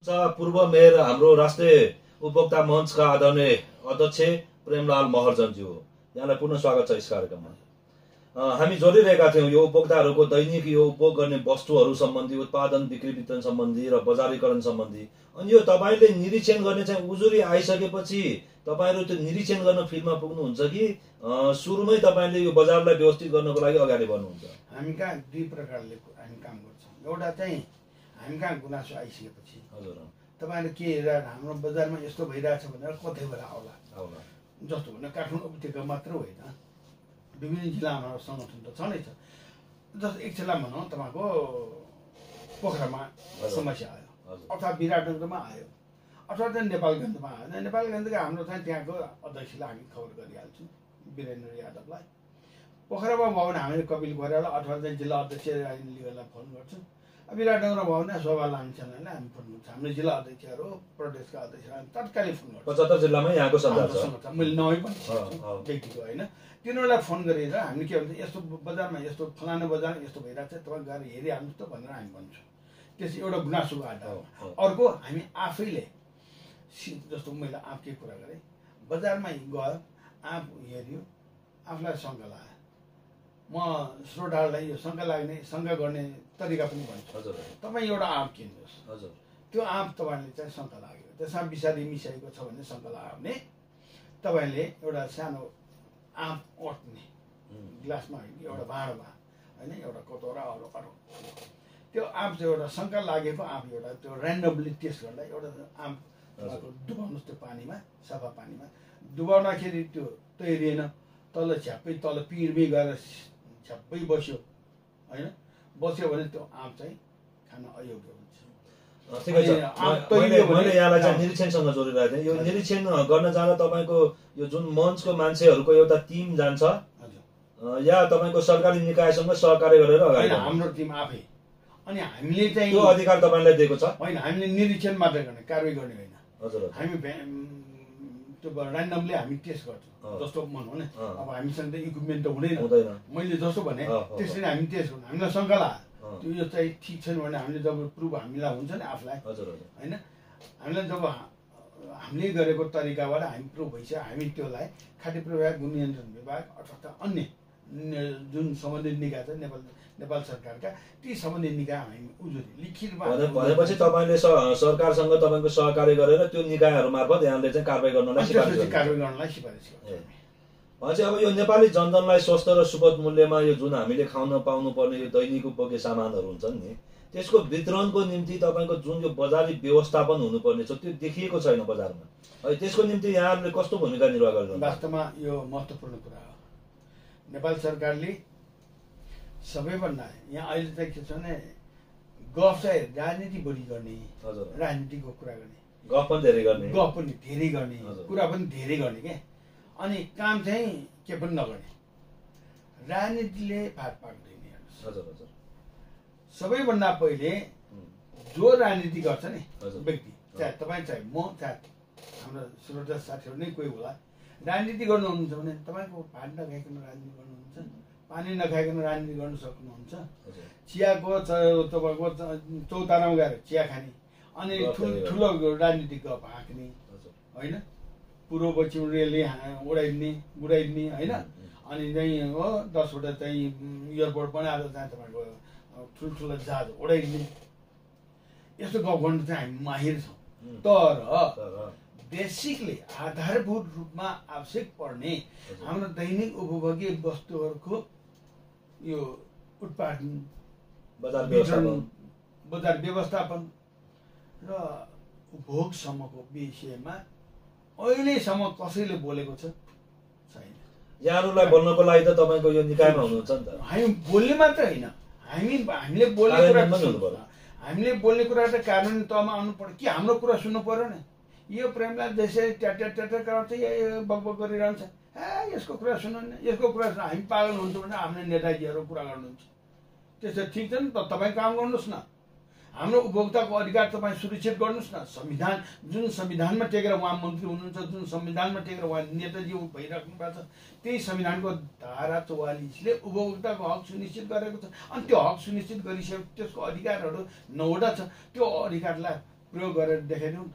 पूर्व मेयर हाम्रो राष्ट्रिय उपभोक्ता मञ्चका आदरणीय अध्यक्ष प्रेमलाल महर्जनज्यू हो। यहाँलाई पुनः स्वागत छ यस कार्यक्रममा। हामी जोडिरहेका थियौँ यो उपभोक्ताहरूको दैनिक यो उपभोग गर्ने वस्तुहरू सम्बन्धी, उत्पादन बिक्री वितरण सम्बन्धी र बजारीकरण सम्बन्धी। अनि यो तपाईँले निरीक्षण गर्ने चाहिँ उजुरी आइसकेपछि तपाईँहरू त्यो निरीक्षण गर्न फिल्डमा पुग्नुहुन्छ कि सुरुमै तपाईँले यो बजारलाई व्यवस्थित गर्नको लागि अगाडि बढ्नुहुन्छ? हामी कहाँ दुई प्रकारले हामी काम गर्छौँ। एउटा चाहिँ हामी कहाँ गुनासो आइसकेपछि हजुर तपाईँले के हेरेर हाम्रो बजारमा यस्तो भइरहेछ भनेर कतै बेला आउला जस्तो भने काठमाडौँ उपत्यका मात्र होइन, विभिन्न जिल्लामा सङ्गठन त छँदै छ। जस्तो एक जिल्ला भनौँ तपाईँको पोखरामा समस्या आयो अथवा विराटनगरमा आयो अथवा चाहिँ नेपालगञ्जमा आयो। नेपालगञ्जका हाम्रो चाहिँ त्यहाँको अध्यक्षलाई हामी खबर गरिहाल्छौँ, वीरेन्द्र यादवलाई। पोखरामा भयो भने हामीले कपिल गोरेलाई अथवा चाहिँ जिल्ला अध्यक्ष लिगरलाई फोन गर्छौँ। विराटनगरमा भयो भने शोभा लामिछानेलाई हामी फोन गर्छौँ। हाम्रो जिल्ला अध्यक्षहरू, प्रदेशका अध्यक्षहरू तत्कालै फोन गर्छौँ। 75 जिल्लामा यहाँको सञ्चार छ, मैले नभए पनि व्यक्तिको होइन, तिनीहरूलाई फोन गरेर हामी के भन्छ यस्तो बजारमा यस्तो फलानु बजार यस्तो भइरहेको छ, तपाईँ गएर हेरिहाल्नुहोस् त भनेर हामी भन्छौँ। त्यस एउटा गुनासोको आधारमा। अर्को हामी आफैले जस्तो मैले आफकै कुरा गरेँ, बजारमा गयो आँप हेऱ्यो, आफूलाई शङ्का लाग्यो। म श्रोताहरूलाई यो शङ्का लाग्ने शङ्का गर्ने तरिका पनि भन्छु। तपाईँ एउटा आँप किन्नुहोस्, त्यो आँप तपाईँले चाहिँ शङ्का लाग्यो, त्यसमा विषादी मिसाएको छ भने शङ्का लाग्यो भने तपाईँले एउटा सानो आँप अट्ने ग्लासमा एउटा भाँडोमा होइन, एउटा कटोरा अरू त्यो आँप चाहिँ एउटा शङ्का लागेको आँप एउटा त्यो ऱ्यान्डमली टेस्ट गर्दा एउटा आँप डुबाउनुहोस् त्यो पानीमा, सफा पानीमा डुबाउँदाखेरि त्यो तैरिएन, तल झ्याप्पै तल पिँढमै गएर झ्याप्पै बस्यो होइन, बस्यो भने त्यो आँप चाहिँ खान अयोग्य हुन्छ। ठिकै छ। मैले यहाँलाई चाहिँ निरीक्षणसँग जोडिरहेको थिएँ। यो निरीक्षण गर्न जाँदा तपाईँको यो जुन मञ्चको मान्छेहरूको एउटा टिम जान्छ या तपाईँको सरकारी निकायसँग सहकार्य गरेर अगाडि? हाम्रो टिम आफै। अनि हामीले चाहिँ त्यो अधिकार तपाईँलाई दिएको छ? होइन, हामीले निरीक्षण मात्रै गर्ने, कारवाही गर्ने होइन। हजुर, हामी त्यो ऱ्यान्डमली हामी टेस्ट गर्छौँ। जस्तो भनौँ न, अब हामीसँग त इक्विपमेन्ट त हुँदैन, मैले जस्तो भने त्यसरी हामी टेस्ट गर्छौँ। हामीलाई शङ्का लाग्यो त्यो यो चाहिँ ठिक छैन भने हामीले जब प्रुफ हामीलाई हुन्छ नि आफूलाई होइन, हामीलाई जब हामीले गरेको तरिकाबाट हामी प्रुफ भइसक्यो, हामी त्यसलाई खाद्य प्रविभाग, गुण नियन्त्रण विभाग अथवा अन्य जुन सम्बन्धित निकाय छ नेपाल सरकारका, ती सम्बन्धित निकाय हामी उजुरी लिखितमा भनेपछि तपाईँले सरकारसँग तपाईँको सहकार्य गरेर त्यो निकायहरू मार्फत यहाँले चाहिँ कारवाही गर्नलाई सिफारिस गर्छ। भनेपछि अब यो नेपाली जनजनलाई स्वस्थ र सुपथ मूल्यमा यो जुन हामीले खान पाउनु पर्ने यो दैनिक उपभोग्य सामानहरू हुन्छन् नि, त्यसको वितरणको निम्ति तपाईँको जुन यो बजारी व्यवस्थापन हुनुपर्ने छ त्यो देखिएको छैन बजारमा। त्यसको निम्ति यहाँहरूले कस्तो भूमिका निर्वाह गर्नुहुन्छ? वास्तवमा यो महत्त्वपूर्ण कुरा हो। नेपाल सरकारले सबैभन्दा यहाँ अहिले चाहिँ के छ भने गफ चाहिँ राजनीति बढी गर्ने, राजनीतिको कुरा गर्ने, गफ पनि धेरै गर्ने, कुरा पनि धेरै गर्ने क्या, अनि काम चाहिँ के पनि नगर्ने। राजनीतिले फाट पाक्दैन। हेर्नुहोस्, सबैभन्दा पहिले जो राजनीति गर्छ नि व्यक्ति, चाहे तपाईँ चाहे म चाहे हाम्रो श्रोता साथीहरू नै कोही होला, राजनीति गर्नुहुन्छ भने तपाईँको भात नखाइकन राजनीति गर्नुहुन्छ, पानी नखाइकन राजनीति गर्न सक्नुहुन्छ। चियाको तपाईँको चौतारामा गएर चिया खाने अनि ठुलो राजनीतिक गफ हाँक्ने होइन, पूर्व पश्चिमले उडाइदिने होइन, अनि चाहिँ हो 10वटा चाहिँ एयरपोर्ट बनाएर चाहिँ तपाईँको ठुल्ठुलो जहाज उडाइदिने, यस्तो गफ गर्नु चाहिँ हामी माहिर छौँ। तर बेसिकली आधारभूत रूपमा आवश्यक पर्ने हाम्रो दैनिक उपभोग्य वस्तुहरूको यो उत्पादन, बजार व्यवस्थापन र उपभोगसम्मको विषयमा अहिलेसम्म कसैले बोलेको छैन। यहाँहरूलाई बोल्नको लागि त तपाईँको यो निकायमा हुनुहुन्छ नि त। हामी बोल्ने मात्र होइन, हामीले बोल्ने कुरा त कानुनी तहमा आउनु पर्यो कि हाम्रो कुरा सुन्नु पर्यो नि। यो प्रेमलाई त्यसै ट्याटर कराउँछ, यो बकबक गरिरहन्छ, यसको कुरा सुन्नु न, यसको कुरा सुन्नु। हामी पागल हुन्छ भने हाम्रो नेताजीहरू कुरा गर्नुहुन्छ, त्यसो ठिक छ नि त, तपाईँ काम गर्नुहोस् न। हाम्रो उपभोक्ताको अधिकार तपाईँ सुरक्षित गर्नुहोस् न। संविधान जुन संविधानमा टेकेर उहाँ मन्त्री हुनुहुन्छ, जुन संविधानमा टेकेर उहाँ नेताजी भइराख्नु भएको छ, त्यही संविधानको धारा 44ले उपभोक्ताको हक सुनिश्चित गरेको छ। अनि त्यो हक सुनिश्चित गरिसके त्यसको अधिकारहरू 9वटा छ। त्यो अधिकारलाई प्रयोग गरेर देखाइदिउँ